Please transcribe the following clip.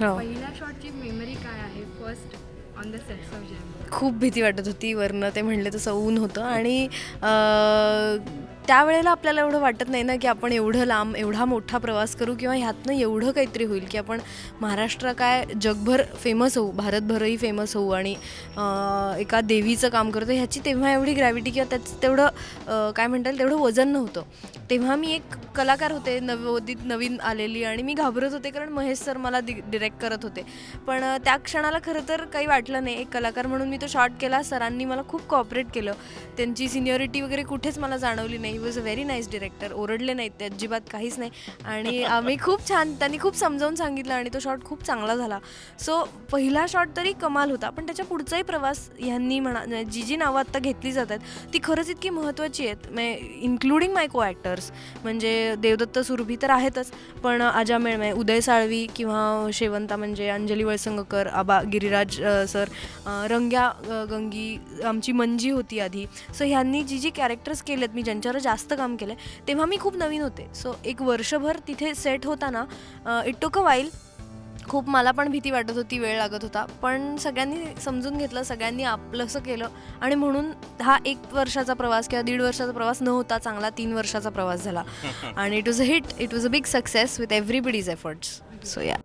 हो. पहिल्या शॉटची मेमरी काय आहे first on the sets of jam? खूप भीती वाटत होती. वरनं ते म्हणले तसं ऊन होतं आणि त्यावेळेला आपल्याला एवढं वाटत नाही ना की आपण एवढं लांब एवढा मोठा प्रवास करू किंवा ह्यातनं एवढं काहीतरी होईल की आपण महाराष्ट्र काय जगभर फेमस होऊ, भारतभरही फेमस होऊ आणि एका देवीचं काम करतो ह्याची तेव्हा एवढी ग्रॅव्हिटी किंवा त्याचं तेवढं काय म्हणता येईल तेवढं वजन नव्हतं. तेव्हा मी एक कलाकार होते, नवीन आलेली आणि मी घाबरत होते कारण महेश सर मला डिरेक्ट करत होते. पण त्या क्षणाला खरं तर काही वाटलं नाही. एक कलाकार म्हणून मी तो शॉट केला. सरांनी मला खूप कॉपरेट केलं. त्यांची सिनियरिटी वगैरे कुठेच मला जाणवली नाही. He was a very nice director. ओरडले नाहीत ते अजिबात, काहीच नाही. आणि आम्ही खूप छान, त्यांनी खूप समजावून सांगितलं आणि तो शॉट खूप चांगला झाला. सो पहिला शॉट तरी कमाल होता. पण त्याच्या पुढचाही प्रवास ह्यांनी म्हणा जी नावं आत्ता घेतली जातात ती खरंच इतकी महत्त्वाची आहेत. इन्क्लुडिंग माय को ॲक्टर्स म्हणजे देवदत्त सुरभी तर आहेतच, पण अजामेळ म्हणजे उदय साळवी किंवा शेवंता म्हणजे अंजली वळसंगकर, आबा गिरिराज सर, रंग्या गंगी, आमची मंजी होती आधी. सो ह्यांनी जी कॅरेक्टर्स केलेत, मी ज्यांच्यावर जास्त काम केलं तेव्हा मी खूप नवीन होते. सो एक वर्षभर तिथे सेट होताना इट टूक अ वाईल. खूप मला पण भीती वाटत होती, वेळ लागत होता, पण सगळ्यांनी समजून घेतलं, सगळ्यांनी आपलंसं केलं आणि म्हणून हा 1 वर्षाचा प्रवास किंवा 1.5 वर्षाचा प्रवास न होता चांगला 3 वर्षाचा प्रवास झाला आणि it was a hit. It was a big success with everybody's efforts. So या.